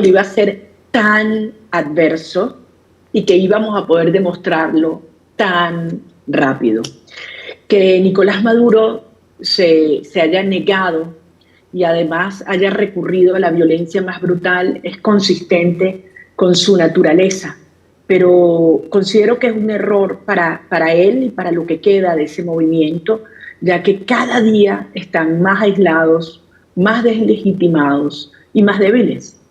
no iba a ser tan adverso y que íbamos a poder demostrarlo tan rápido. Que Nicolás Maduro se haya negado y además haya recurrido a la violencia más brutal es consistente con su naturaleza, pero considero que es un error para él y para lo que queda de ese movimiento, ya que cada día están más aislados, más deslegitimados y más débiles.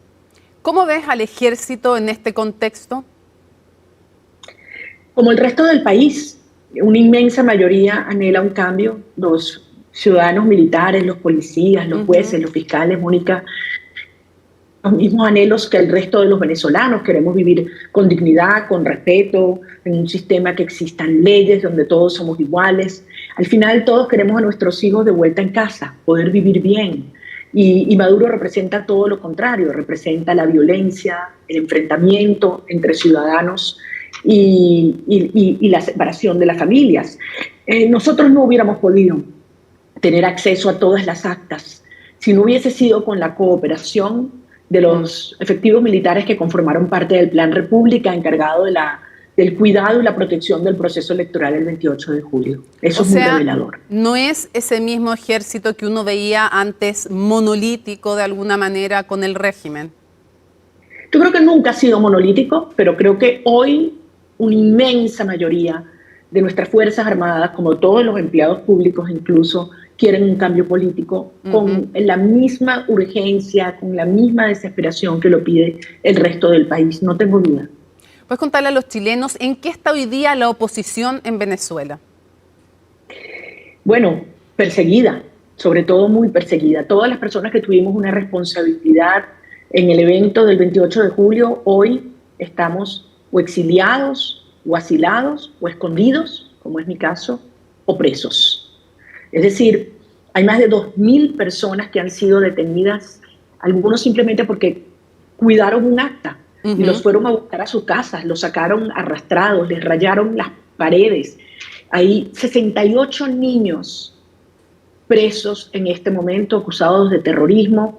¿Cómo ves al ejército en este contexto? Como el resto del país, una inmensa mayoría anhela un cambio. Los ciudadanos militares, los policías, los jueces, los fiscales, Mónica, los mismos anhelos que el resto de los venezolanos. Queremos vivir con dignidad, con respeto, en un sistema que existan leyes donde todos somos iguales. Al final todos queremos a nuestros hijos de vuelta en casa, poder vivir bien. Y Maduro representa todo lo contrario, representa la violencia, el enfrentamiento entre ciudadanos y la separación de las familias. Nosotros no hubiéramos podido tener acceso a todas las actas si no hubiese sido con la cooperación de los efectivos militares que conformaron parte del Plan República encargado del cuidado y la protección del proceso electoral el 28 de julio. Eso es muy revelador. ¿No es ese mismo ejército que uno veía antes monolítico de alguna manera con el régimen? Yo creo que nunca ha sido monolítico, pero creo que hoy una inmensa mayoría de nuestras Fuerzas Armadas, como todos los empleados públicos incluso, quieren un cambio político con la misma urgencia, con la misma desesperación que lo pide el resto del país, no tengo duda. ¿Puedes contarle a los chilenos en qué está hoy día la oposición en Venezuela? Bueno, perseguida, sobre todo muy perseguida. Todas las personas que tuvimos una responsabilidad en el evento del 28 de julio, hoy estamos o exiliados, o asilados, o escondidos, como es mi caso, o presos. Es decir, hay más de 2.000 personas que han sido detenidas, algunos simplemente porque cuidaron un acta y los fueron a buscar a sus casas, los sacaron arrastrados, les rayaron las paredes. Hay 68 niños presos en este momento, acusados de terrorismo,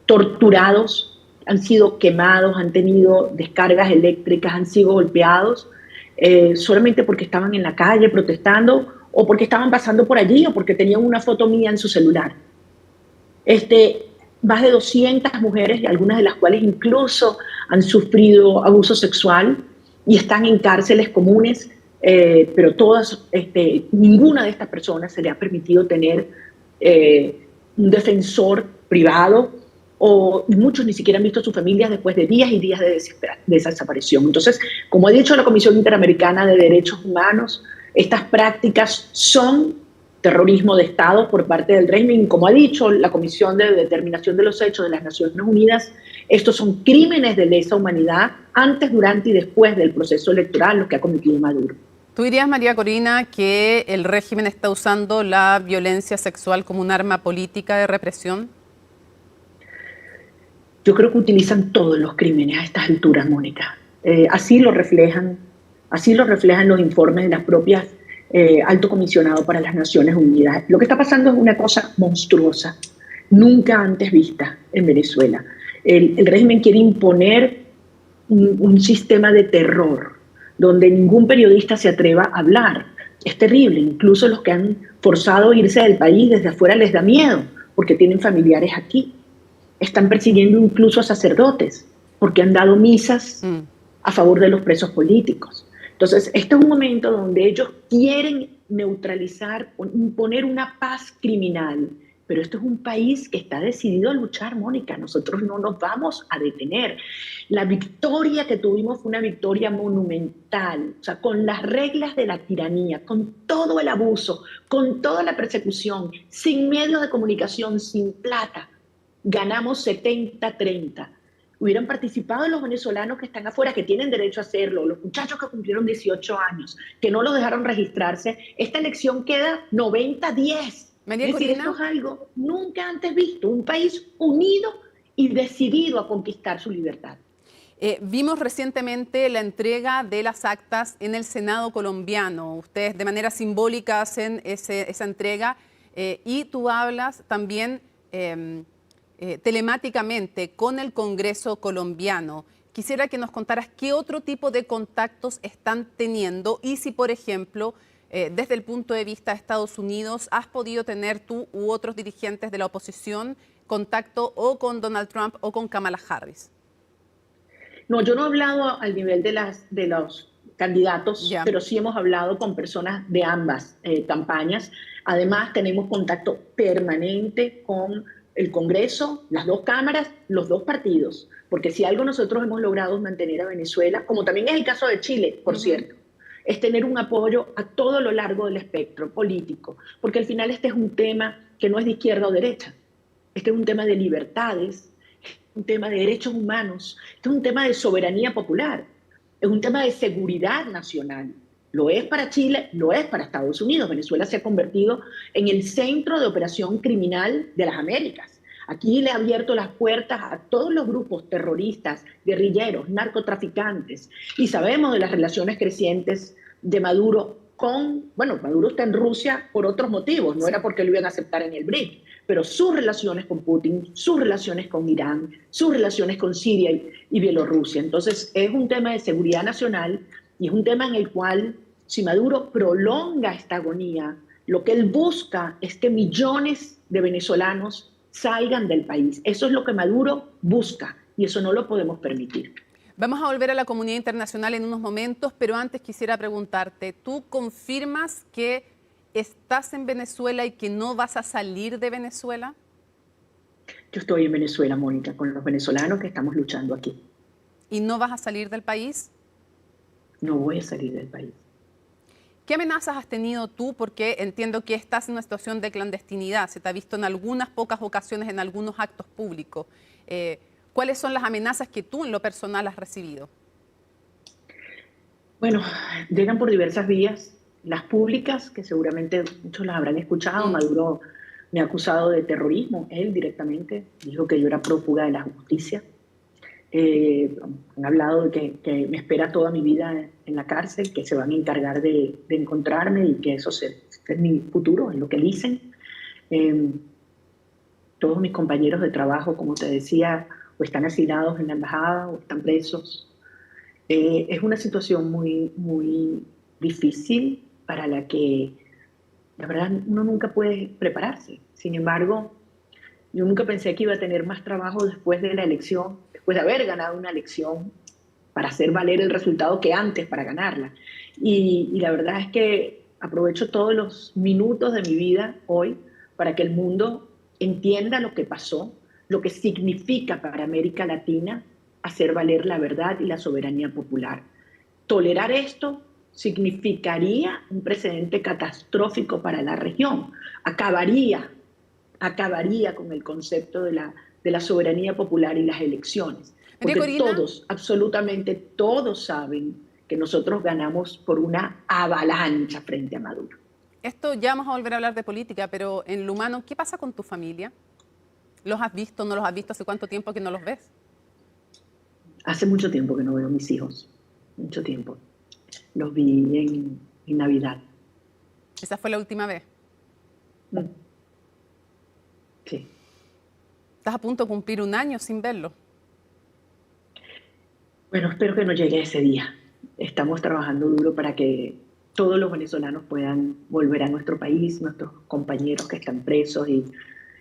torturados, han sido quemados, han tenido descargas eléctricas, han sido golpeados, solamente porque estaban en la calle protestando o porque estaban pasando por allí o porque tenían una foto mía en su celular. Más de 200 mujeres, y algunas de las cuales incluso han sufrido abuso sexual y están en cárceles comunes, pero todas, ninguna de estas personas se le ha permitido tener un defensor privado, o muchos ni siquiera han visto a sus familias después de días y días de desaparición. Entonces, como ha dicho la Comisión Interamericana de Derechos Humanos, estas prácticas son terrorismo de Estado por parte del régimen. Como ha dicho la Comisión de Determinación de los Hechos de las Naciones Unidas, estos son crímenes de lesa humanidad antes, durante y después del proceso electoral, lo que ha cometido Maduro. ¿Tú dirías, María Corina, que el régimen está usando la violencia sexual como un arma política de represión? Yo creo que utilizan todos los crímenes a estas alturas, Mónica. Así lo reflejan los informes de las propias Alto Comisionado para las Naciones Unidas. Lo que está pasando es una cosa monstruosa, nunca antes vista en Venezuela. El régimen quiere imponer un sistema de terror donde ningún periodista se atreva a hablar. Es terrible, incluso los que han forzado a irse del país desde afuera les da miedo porque tienen familiares aquí. Están persiguiendo incluso a sacerdotes porque han dado misas a favor de los presos políticos. Entonces, este es un momento donde ellos quieren neutralizar, imponer una paz criminal, pero esto es un país que está decidido a luchar, Mónica. Nosotros no nos vamos a detener. La victoria que tuvimos fue una victoria monumental, o sea, con las reglas de la tiranía, con todo el abuso, con toda la persecución, sin medios de comunicación, sin plata. Ganamos 70-30. Hubieran participado los venezolanos que están afuera, que tienen derecho a hacerlo, los muchachos que cumplieron 18 años, que no los dejaron registrarse, esta elección queda 90-10. Es decir, esto es algo nunca antes visto, un país unido y decidido a conquistar su libertad. Vimos recientemente la entrega de las actas en el Senado colombiano. Ustedes de manera simbólica hacen esa entrega y tú hablas también telemáticamente con el Congreso colombiano. Quisiera que nos contaras qué otro tipo de contactos están teniendo y si, por ejemplo, desde el punto de vista de Estados Unidos, has podido tener tú u otros dirigentes de la oposición contacto o con Donald Trump o con Kamala Harris. No, yo no he hablado al nivel de los candidatos, Ya. pero sí hemos hablado con personas de ambas campañas. Además, tenemos contacto permanente con el Congreso, las dos cámaras, los dos partidos, porque si algo nosotros hemos logrado es mantener a Venezuela, como también es el caso de Chile, por cierto, es tener un apoyo a todo lo largo del espectro político, porque al final este es un tema que no es de izquierda o derecha, este es un tema de libertades, un tema de derechos humanos, este es un tema de soberanía popular, es un tema de seguridad nacional. Lo es para Chile, lo es para Estados Unidos. Venezuela se ha convertido en el centro de operación criminal de las Américas. Aquí le ha abierto las puertas a todos los grupos terroristas, guerrilleros, narcotraficantes, y sabemos de las relaciones crecientes de Maduro con, bueno, Maduro está en Rusia por otros motivos, no era porque lo iban a aceptar en el BRIC, pero sus relaciones con Putin, sus relaciones con Irán, sus relaciones con Siria y Bielorrusia. Entonces es un tema de seguridad nacional y es un tema en el cual si Maduro prolonga esta agonía, lo que él busca es que millones de venezolanos salgan del país. Eso es lo que Maduro busca y eso no lo podemos permitir. Vamos a volver a la comunidad internacional en unos momentos, pero antes quisiera preguntarte, ¿tú confirmas que estás en Venezuela y que no vas a salir de Venezuela? Yo estoy en Venezuela, Mónica, con los venezolanos que estamos luchando aquí. ¿Y no vas a salir del país? No voy a salir del país. ¿Qué amenazas has tenido tú? Porque entiendo que estás en una situación de clandestinidad. Se te ha visto en algunas pocas ocasiones en algunos actos públicos. ¿Cuáles son las amenazas que tú en lo personal has recibido? Bueno, llegan por diversas vías. Las públicas, que seguramente muchos las habrán escuchado. Maduro me ha acusado de terrorismo. Él directamente dijo que yo era prófuga de la justicia. Han hablado de que me espera toda mi vida en la cárcel, que se van a encargar de encontrarme y que eso es mi futuro, es lo que dicen. Todos mis compañeros de trabajo, como te decía, o están asilados en la embajada o están presos. Es una situación muy, muy difícil para la que, la verdad, uno nunca puede prepararse. Sin embargo, yo nunca pensé que iba a tener más trabajo después de la elección, después de haber ganado una elección, para hacer valer el resultado que antes para ganarla. Y la verdad es que aprovecho todos los minutos de mi vida hoy para que el mundo entienda lo que pasó, lo que significa para América Latina hacer valer la verdad y la soberanía popular. Tolerar esto significaría un precedente catastrófico para la región. Acabaría con el concepto de la soberanía popular y las elecciones. Porque todos, absolutamente todos saben que nosotros ganamos por una avalancha frente a Maduro. Esto ya vamos a volver a hablar de política, pero en lo humano, ¿qué pasa con tu familia? ¿Los has visto? ¿No los has visto? ¿Hace cuánto tiempo que no los ves? Hace mucho tiempo que no veo a mis hijos. Mucho tiempo. Los vi en Navidad. ¿Esa fue la última vez? Sí. ¿Estás a punto de cumplir un año sin verlo? Bueno, espero que no llegue ese día. Estamos trabajando duro para que todos los venezolanos puedan volver a nuestro país, nuestros compañeros que están presos y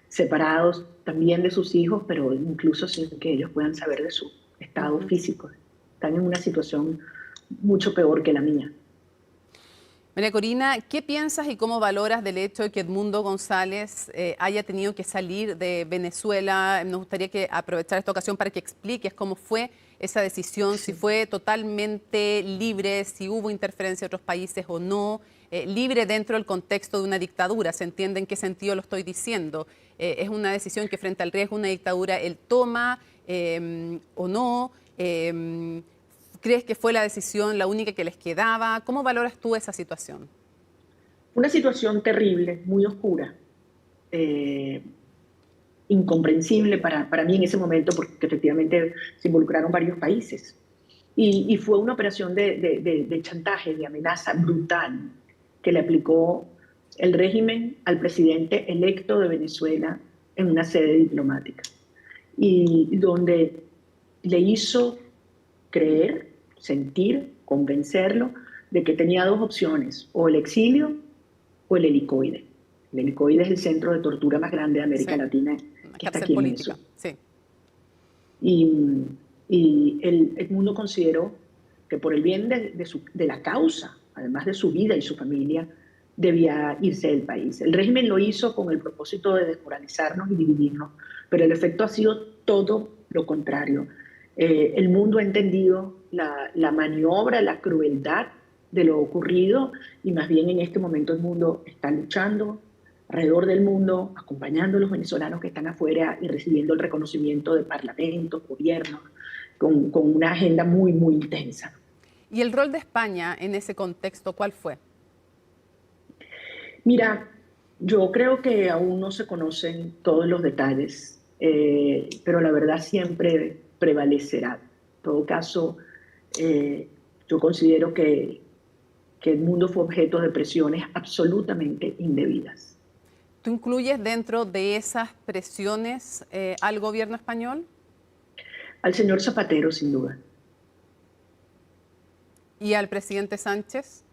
separados también de sus hijos, pero incluso sin que ellos puedan saber de su estado físico. Están en una situación mucho peor que la mía. María Corina, ¿qué piensas y cómo valoras del hecho de que Edmundo González haya tenido que salir de Venezuela? Nos gustaría aprovechar esta ocasión para que expliques cómo fue esa decisión, si fue totalmente libre, si hubo interferencia de otros países o no, libre dentro del contexto de una dictadura. ¿Se entiende en qué sentido lo estoy diciendo? ¿Es una decisión que frente al riesgo de una dictadura él toma o no? ¿Crees que fue la decisión la única que les quedaba? ¿Cómo valoras tú esa situación? Una situación terrible, muy oscura, incomprensible para mí en ese momento, porque efectivamente se involucraron varios países. Y fue una operación de chantaje, de amenaza brutal que le aplicó el régimen al presidente electo de Venezuela en una sede diplomática. y donde le hizo creer, sentir, convencerlo de que tenía dos opciones, o el exilio o el helicoide. El helicoide es el centro de tortura más grande de América Sí, Latina, una que está cárcel aquí en política, Venezuela. sí. Y el mundo consideró que por el bien de la causa, además de su vida y su familia, debía irse del país. El régimen lo hizo con el propósito de desmoralizarnos y dividirnos, pero el efecto ha sido todo lo contrario. El mundo ha entendido la maniobra, la crueldad de lo ocurrido y más bien en este momento el mundo está luchando alrededor del mundo, acompañando a los venezolanos que están afuera y recibiendo el reconocimiento de parlamentos, gobiernos, con una agenda muy, muy intensa. ¿Y el rol de España en ese contexto cuál fue? Mira, yo creo que aún no se conocen todos los detalles, pero la verdad siempre prevalecerá. En todo caso, yo considero que el mundo fue objeto de presiones absolutamente indebidas. ¿Tú incluyes dentro de esas presiones al gobierno español Al señor Zapatero, sin duda. y al presidente Sánchez?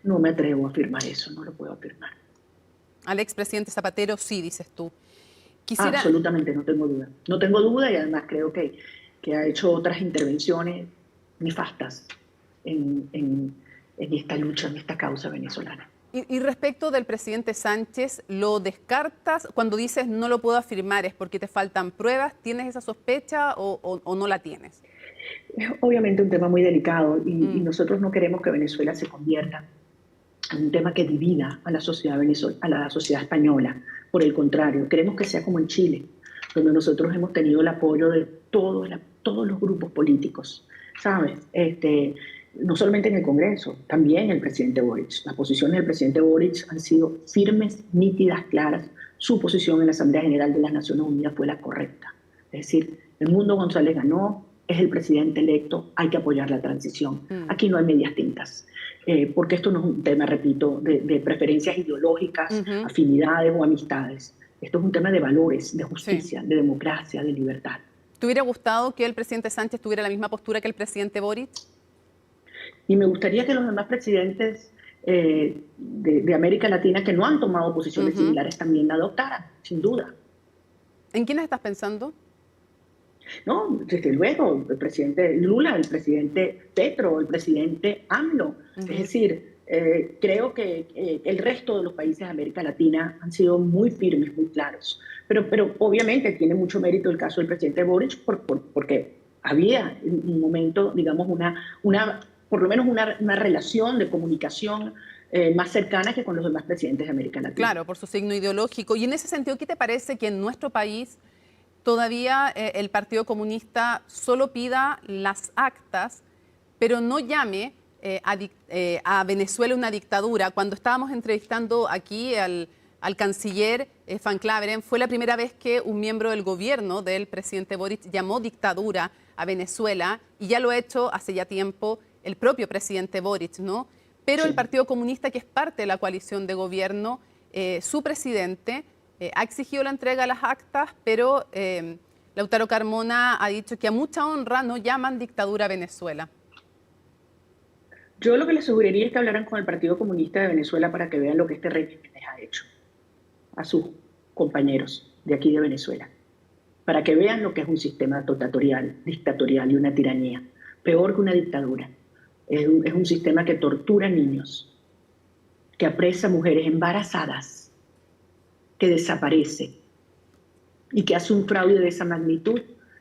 No me atrevo a afirmar eso, no lo puedo afirmar. Al expresidente Zapatero sí, dices tú. Quisiera, Absolutamente, no tengo duda. No tengo duda y además creo que ha hecho otras intervenciones nefastas en esta lucha, en esta causa venezolana. y respecto del presidente Sánchez, ¿lo descartas? Cuando dices no lo puedo afirmar, ¿es porque te faltan pruebas? ¿Tienes esa sospecha o no la tienes? Es obviamente un tema muy delicado y Mm, nosotros no queremos que Venezuela se convierta en un tema que divida a la sociedad a la sociedad española. Por el contrario, queremos que sea como en Chile, donde nosotros hemos tenido el apoyo de todos los grupos políticos, ¿sabes? No solamente en el Congreso, también el presidente Boric. Las posiciones del presidente Boric han sido firmes, nítidas, claras. Su posición en la Asamblea General de las Naciones Unidas fue la correcta. Es decir, el Mundo González ganó, es el presidente electo, hay que apoyar la transición. mm, Aquí no hay medias tintas, porque esto no es un tema, repito, de preferencias ideológicas, ujú, afinidades o amistades. Esto es un tema de valores, de sí. justicia, de democracia, de libertad. ¿Te hubiera gustado que el presidente Sánchez tuviera la misma postura que el presidente Boric? Y me gustaría que los demás presidentes de América Latina que no han tomado posiciones Ujú. similares también la adoptaran, sin duda. ¿En quiénes estás pensando? ¿No? Desde luego, el presidente Lula, el presidente Petro, el presidente AMLO. Es Ujú. decir, creo que el resto de los países de América Latina han sido muy firmes, muy claros. Pero obviamente tiene mucho mérito el caso del presidente Boric porque había en un momento, digamos, por lo menos una relación de comunicación más cercana que con los demás presidentes de América Latina. Claro, por su signo ideológico. Y en ese sentido, ¿qué te parece que en nuestro país todavía el Partido Comunista solo pida las actas, pero no llame a Venezuela una dictadura? Cuando estábamos entrevistando aquí al canciller Van Claveren, fue la primera vez que un miembro del gobierno del presidente Boric llamó dictadura a Venezuela, y ya lo ha hecho hace ya tiempo el propio presidente Boric, ¿no? Pero el Sí. Partido Comunista, que es parte de la coalición de gobierno, su presidente ha exigido la entrega de las actas, pero Lautaro Carmona ha dicho que a mucha honra no llaman dictadura a Venezuela. Yo lo que les sugeriría es que hablaran con el Partido Comunista de Venezuela para que vean lo que este régimen les ha hecho a sus compañeros de aquí de Venezuela, para que vean lo que es un sistema dictatorial y una tiranía, peor que una dictadura. Es un sistema que tortura niños, que apresa mujeres embarazadas, que desaparece y que hace un fraude de esa magnitud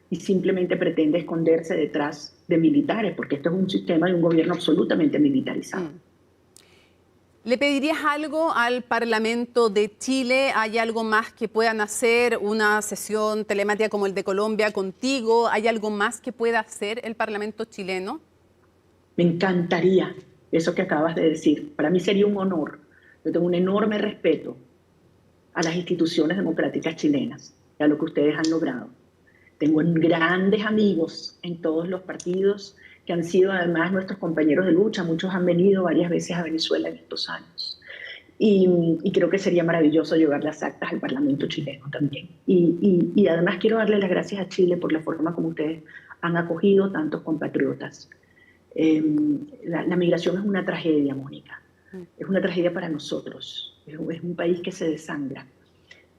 y simplemente pretende esconderse detrás de militares, porque esto es un sistema de un gobierno absolutamente militarizado. Mm. ¿Le pedirías algo al Parlamento de Chile? ¿Hay algo más que puedan hacer? ¿Una sesión telemática como el de Colombia contigo? ¿Hay algo más que pueda hacer el Parlamento chileno? Me encantaría eso que acabas de decir. Para mí sería un honor. Yo tengo un enorme respeto a las instituciones democráticas chilenas y a lo que ustedes han logrado. Tengo grandes amigos en todos los partidos que han sido además nuestros compañeros de lucha. Muchos han venido varias veces a Venezuela en estos años. y creo que sería maravilloso llevar las actas al Parlamento chileno también. Y además quiero darle las gracias a Chile por la forma como ustedes han acogido tantos compatriotas. La migración es una tragedia, Mónica. Es una tragedia para nosotros. Es un país que se desangra.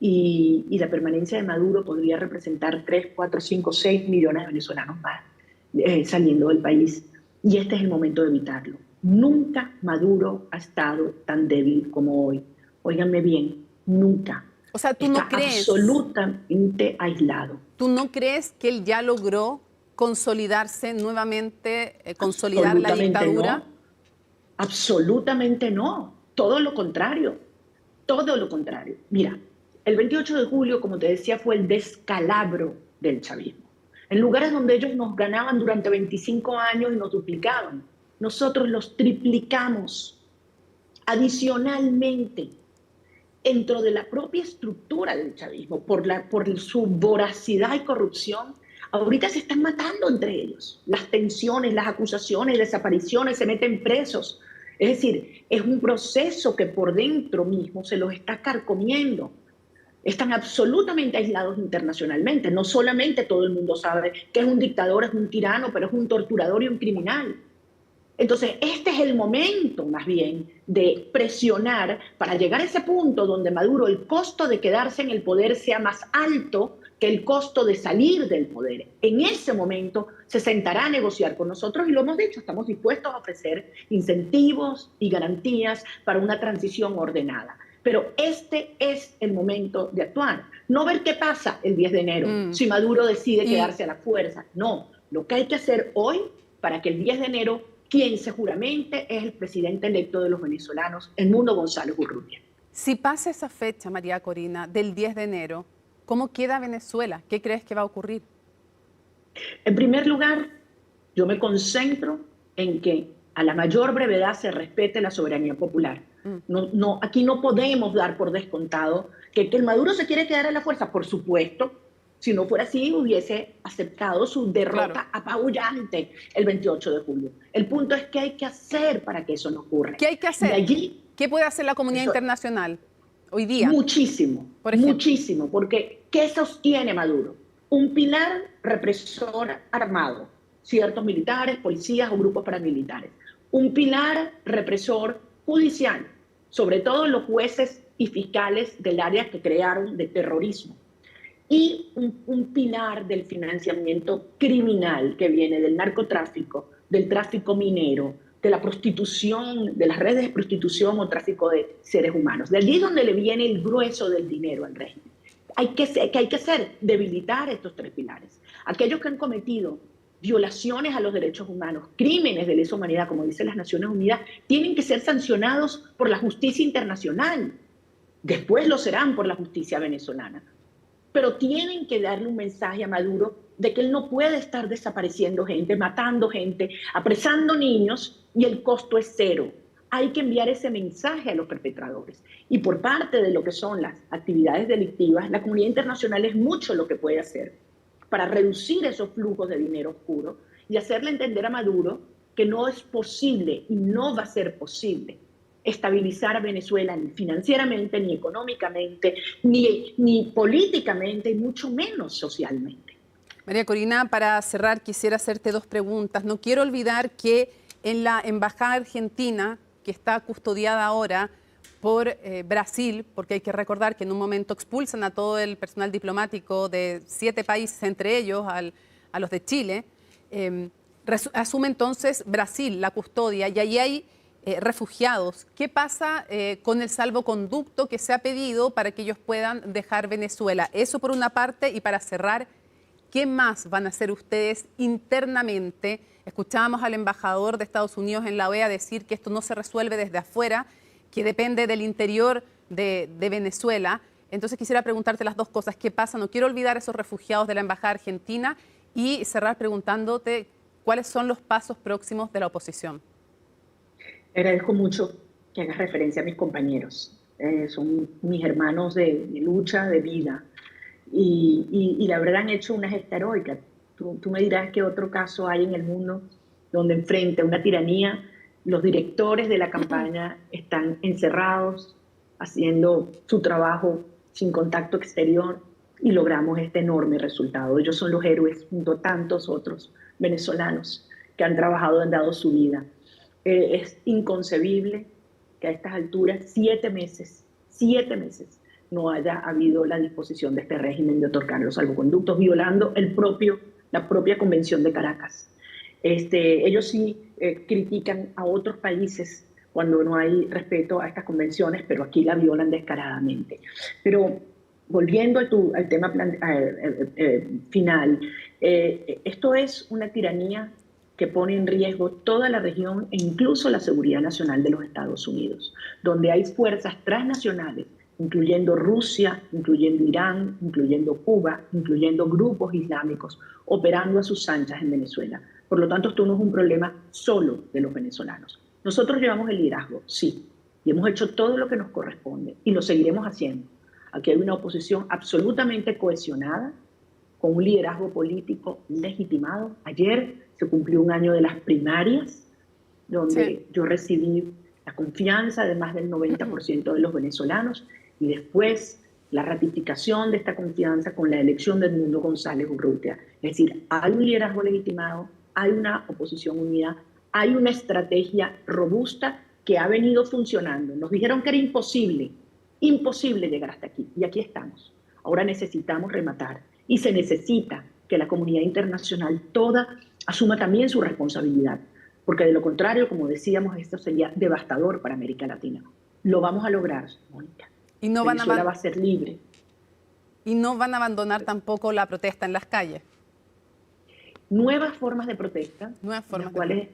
Y la permanencia de Maduro podría representar 3, 4, 5, 6 millones de venezolanos más saliendo del país. Y este es el momento de evitarlo. Nunca Maduro ha estado tan débil como hoy. Óiganme bien, nunca. O sea, ¿tú Está no crees, absolutamente aislado. tú no crees que él ya logró consolidarse nuevamente, consolidar la Absolutamente dictadura? no. Absolutamente no. Todo lo contrario. Todo lo contrario. Mira, el 28 de julio, como te decía, fue el descalabro del chavismo. En lugares donde ellos nos ganaban durante 25 años y nos duplicaban, nosotros los triplicamos. Adicionalmente, dentro de la propia estructura del chavismo, por su voracidad y corrupción, ahorita se están matando entre ellos. Las tensiones, las acusaciones, desapariciones, se meten presos. Es decir, es un proceso que por dentro mismo se los está carcomiendo. Están absolutamente aislados internacionalmente. No solamente todo el mundo sabe que es un dictador, es un tirano, pero es un torturador y un criminal. Entonces, este es el momento, más bien, de presionar para llegar a ese punto donde Maduro, el costo de quedarse en el poder sea más alto que el costo de salir del poder. En ese momento se sentará a negociar con nosotros y lo hemos dicho, estamos dispuestos a ofrecer incentivos y garantías para una transición ordenada. Pero este es el momento de actuar. No ver qué pasa el 10 de enero, si Maduro decide quedarse a la fuerza. No, lo que hay que hacer hoy para que el 10 de enero quien se juramente es el presidente electo de los venezolanos, Edmundo González Urrutia. Si pasa esa fecha, María Corina, del 10 de enero, ¿cómo queda Venezuela? ¿Qué crees que va a ocurrir? En primer lugar, yo me concentro en que a la mayor brevedad se respete la soberanía popular. Aquí no podemos dar por descontado que el Maduro se quiere quedar a la fuerza, por supuesto. Si no fuera así, hubiese aceptado su derrota apabullante el 28 de julio. El punto es qué hay que hacer para que eso no ocurra. ¿Qué hay que hacer? De allí, ¿Qué puede hacer la comunidad internacional hoy día? Muchísimo, muchísimo, porque ¿qué sostiene Maduro? Un pilar represor armado, ciertos militares, policías o grupos paramilitares. Un pilar represor judicial, sobre todo los jueces y fiscales del área que crearon de terrorismo. Y un pilar del financiamiento criminal que viene del narcotráfico, del tráfico minero, de la prostitución, de las redes de prostitución o tráfico de seres humanos. De allí es donde le viene el grueso del dinero al régimen. ¿Qué hay que hacer? Debilitar estos tres pilares. Aquellos que han cometido violaciones a los derechos humanos, crímenes de lesa humanidad, como dicen las Naciones Unidas, tienen que ser sancionados por la justicia internacional. Después lo serán por la justicia venezolana. Pero tienen que darle un mensaje a Maduro de que él no puede estar desapareciendo gente, matando gente, apresando niños y el costo es cero. Hay que enviar ese mensaje a los perpetradores. Y por parte de lo que son las actividades delictivas, la comunidad internacional es mucho lo que puede hacer para reducir esos flujos de dinero oscuro y hacerle entender a Maduro que no es posible y no va a ser posible estabilizar a Venezuela ni financieramente, ni económicamente, ni políticamente, y mucho menos socialmente. María Corina, para cerrar quisiera hacerte dos preguntas. No quiero olvidar que en la Embajada Argentina, que está custodiada ahora por Brasil, porque hay que recordar que en un momento expulsan a todo el personal diplomático de 7 países, entre ellos a los de Chile, asume entonces Brasil la custodia y ahí hay refugiados. ¿Qué pasa con el salvoconducto que se ha pedido para que ellos puedan dejar Venezuela? Eso por una parte, y para cerrar, ¿qué más van a hacer ustedes internamente? Escuchábamos al embajador de Estados Unidos en la OEA decir que esto no se resuelve desde afuera, que depende del interior de Venezuela. Entonces quisiera preguntarte las dos cosas. ¿Qué pasa? No quiero olvidar esos refugiados de la Embajada Argentina y cerrar preguntándote cuáles son los pasos próximos de la oposición. Agradezco mucho que hagas referencia a mis compañeros. Son mis hermanos de lucha, de vida. Y la verdad han hecho una gesta heroica. Tú me dirás qué otro caso hay en el mundo donde enfrente a una tiranía los directores de la campaña están encerrados, haciendo su trabajo sin contacto exterior y logramos este enorme resultado. Ellos son los héroes junto a tantos otros venezolanos que han trabajado, han dado su vida. Es inconcebible que a estas alturas, 7 meses, no haya habido la disposición de este régimen de otorgar los salvoconductos, violando la propia Convención de Caracas. Ellos sí critican a otros países cuando no hay respeto a estas convenciones, pero aquí la violan descaradamente. Pero volviendo al tema final, esto es una tiranía que pone en riesgo toda la región e incluso la seguridad nacional de los Estados Unidos, donde hay fuerzas transnacionales, incluyendo Rusia, incluyendo Irán, incluyendo Cuba, incluyendo grupos islámicos, operando a sus anchas en Venezuela. Por lo tanto, esto no es un problema solo de los venezolanos. Nosotros llevamos el liderazgo, sí, y hemos hecho todo lo que nos corresponde y lo seguiremos haciendo. Aquí hay una oposición absolutamente cohesionada, con un liderazgo político legitimado. Ayer se cumplió un año de las primarias, donde yo recibí la confianza de más del 90% de los venezolanos y después la ratificación de esta confianza con la elección de Edmundo González Urrutia. Es decir, hay un liderazgo legitimado, hay una oposición unida, hay una estrategia robusta que ha venido funcionando. Nos dijeron que era imposible llegar hasta aquí y aquí estamos. Ahora necesitamos rematar y se necesita que la comunidad internacional toda asuma también su responsabilidad, porque de lo contrario, como decíamos, esto sería devastador para América Latina. Lo vamos a lograr, Mónica. Y no Venezuela va a ser libre. Y no van a abandonar tampoco la protesta en las calles. Nuevas formas de protesta, las cuales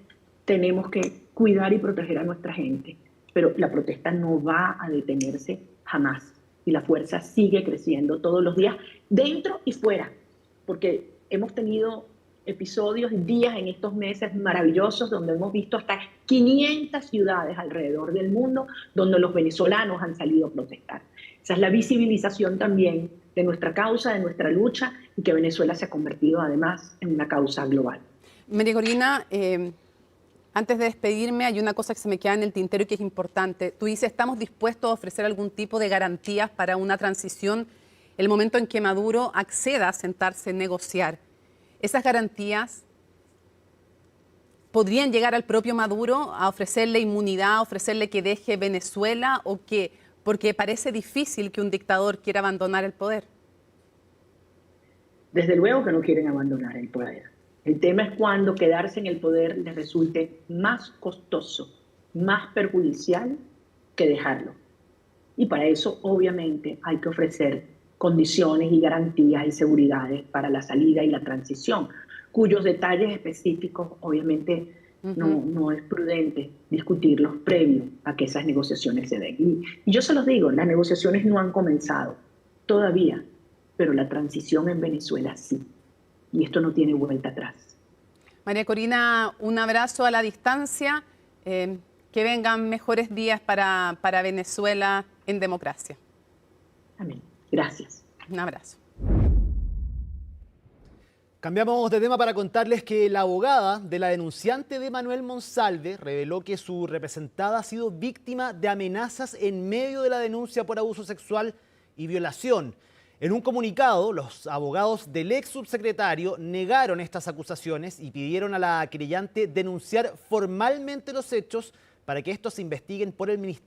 tenemos que cuidar y proteger a nuestra gente, pero la protesta no va a detenerse jamás y la fuerza sigue creciendo todos los días, dentro y fuera, porque hemos tenido episodios, días en estos meses maravillosos donde hemos visto hasta 500 ciudades alrededor del mundo donde los venezolanos han salido a protestar. Esa es la visibilización también de nuestra causa, de nuestra lucha, y que Venezuela se ha convertido además en una causa global. María Corina, antes de despedirme, hay una cosa que se me queda en el tintero y que es importante. Tú dices, estamos dispuestos a ofrecer algún tipo de garantías para una transición el momento en que Maduro acceda a sentarse a negociar. ¿Esas garantías podrían llegar al propio Maduro a ofrecerle inmunidad, a ofrecerle que deje Venezuela o qué? Porque parece difícil que un dictador quiera abandonar el poder. Desde luego que no quieren abandonar el poder. El tema es cuando quedarse en el poder les resulte más costoso, más perjudicial que dejarlo. Y para eso, obviamente, hay que ofrecer condiciones y garantías y seguridades para la salida y la transición, cuyos detalles específicos, obviamente, no es prudente discutirlos previo a que esas negociaciones se den. Y yo se los digo, las negociaciones no han comenzado todavía, pero la transición en Venezuela sí. Y esto no tiene vuelta atrás. María Corina, un abrazo a la distancia. Que vengan mejores días para Venezuela en democracia. Amén. Gracias. Un abrazo. Cambiamos de tema para contarles que la abogada de la denunciante de Manuel Monsalve reveló que su representada ha sido víctima de amenazas en medio de la denuncia por abuso sexual y violación. En un comunicado, los abogados del ex subsecretario negaron estas acusaciones y pidieron a la querellante denunciar formalmente los hechos para que estos se investiguen por el Ministerio